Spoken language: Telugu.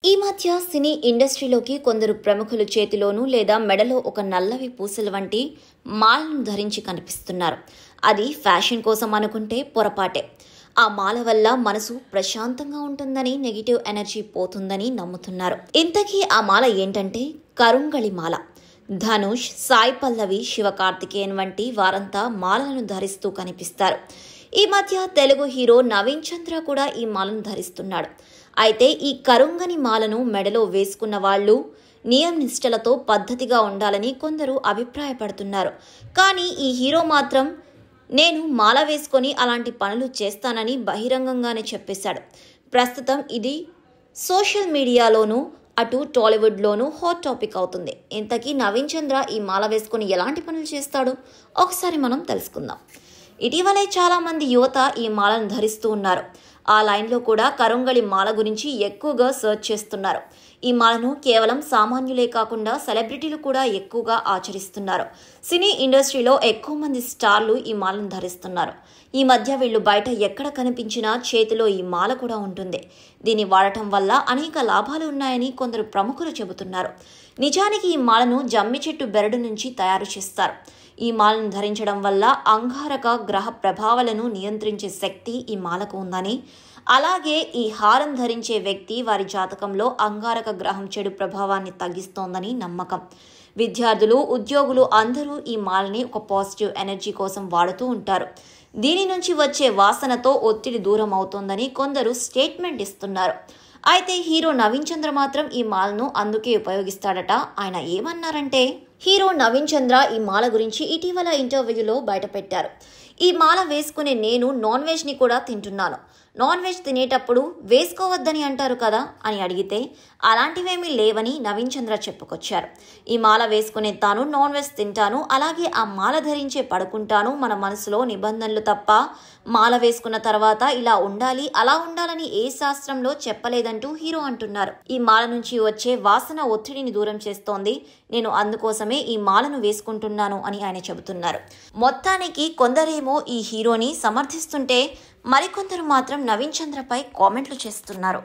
ఈ మధ్య సినీ ఇండస్ట్రీలోకి కొందరు ప్రముఖుల చేతిలోనూ లేదా మెడలో ఒక నల్లవి పూసల వంటి మాలను ధరించి కనిపిస్తున్నారు. అది ఫ్యాషన్ కోసం అనుకుంటే పొరపాటే. ఆ మాల వల్ల మనసు ప్రశాంతంగా ఉంటుందని, నెగిటివ్ ఎనర్జీ పోతుందని నమ్ముతున్నారు. ఇంతకీ ఆ మాల ఏంటంటే కరుంగళి మాల. ధనుష్, సాయి పల్లవి, శివకార్తికేయన్ వంటి వారంతా మాలను ధరిస్తూ కనిపిస్తారు. ఈ మధ్య తెలుగు హీరో నవీన్ చంద్ర కూడా ఈ మాలను ధరిస్తున్నాడు. అయితే ఈ కరుంగని మాలను మెడలో వేసుకున్న వాళ్ళు నియమనిష్టలతో పద్ధతిగా ఉండాలని కొందరు అభిప్రాయపడుతున్నారు. కానీ ఈ హీరో మాత్రం నేను మాల వేసుకొని అలాంటి పనులు చేస్తానని బహిరంగంగానే చెప్పేశాడు. ప్రస్తుతం ఇది సోషల్ మీడియాలోనూ అటు టాలీవుడ్లోనూ హాట్ టాపిక్ అవుతుంది. ఇంతకీ నవీన్ చంద్ర ఈ మాల వేసుకొని ఎలాంటి పనులు చేస్తాడో ఒకసారి మనం తెలుసుకుందాం. ఇటీవలే చాలామంది యువత ఈ మాలను ధరిస్తూ ఉన్నారు. ఆ లైన్లో కూడా కరుంగళి మాల గురించి ఎక్కువగా సర్చ్ చేస్తున్నారు. ఈ మాలను కేవలం సామాన్యులే కాకుండా సెలబ్రిటీలు కూడా ఎక్కువగా ఆచరిస్తున్నారు. సినీ ఇండస్ట్రీలో ఎక్కువ మంది స్టార్లు ఈ మాలను ధరిస్తున్నారు. ఈ మధ్య వీళ్ళు బయట ఎక్కడ కనిపించినా చేతిలో ఈ మాల కూడా ఉంటుంది. దీన్ని వాడటం వల్ల అనేక లాభాలు ఉన్నాయని కొందరు ప్రముఖులు చెబుతున్నారు. నిజానికి ఈ మాలను జమ్మి చెట్టు బెరడు నుంచి తయారు చేస్తారు. ఈ మాలను ధరించడం వల్ల అంగారక గ్రహ ప్రభావాలను నియంత్రించే శక్తి ఈ మాలకు ఉందని, అలాగే ఈ హారం ధరించే వ్యక్తి వారి జాతకంలో అంగారక గ్రహం చెడు ప్రభావాన్ని తగ్గిస్తోందని నమ్మకం. విద్యార్థులు, ఉద్యోగులు అందరూ ఈ మాలని ఒక పాజిటివ్ ఎనర్జీ కోసం వాడుతూ ఉంటారు. దీని నుంచి వచ్చే వాసనతో ఒత్తిడి దూరం అవుతోందని కొందరు స్టేట్మెంట్ ఇస్తున్నారు. అయితే హీరో నవీన్ చంద్ర మాత్రం ఈ మాలను అందుకే ఉపయోగిస్తాడట. ఆయన ఏమన్నారంటే, హీరో నవీన్ చంద్ర ఈ మాల గురించి ఇటీవల ఇంటర్వ్యూలో బయటపెట్టారు. ఈ మాల వేసుకునే నేను నాన్ వెజ్ని కూడా తింటున్నాను. నాన్ వెజ్ తినేటప్పుడు వేసుకోవద్దని అంటారు కదా అని అడిగితే అలాంటివేమీ లేవని నవీన్ చంద్ర చెప్పుకొచ్చారు. ఈ మాల వేసుకునే తాను నాన్ వెజ్ తింటాను, అలాగే ఆ మాల ధరించే పడుకుంటాను. మన మనసులో నిబంధనలు తప్ప మాల వేసుకున్న తర్వాత ఇలా ఉండాలి, అలా ఉండాలని ఏ శాస్త్రంలో చెప్పలేదంటూ హీరో అంటున్నారు. ఈ మాల నుంచి వచ్చే వాసన ఒత్తిడిని దూరం చేస్తోంది. నేను అందుకోసమే ఈ మాలను వేసుకుంటున్నాను అని ఆయన చెబుతున్నారు. మొత్తానికి కొందరేమో ఈ హీరోని సమర్థిస్తుంటే మరికొందరు మాత్రం నవీన్ చంద్రపై కామెంట్లు చేస్తున్నారు.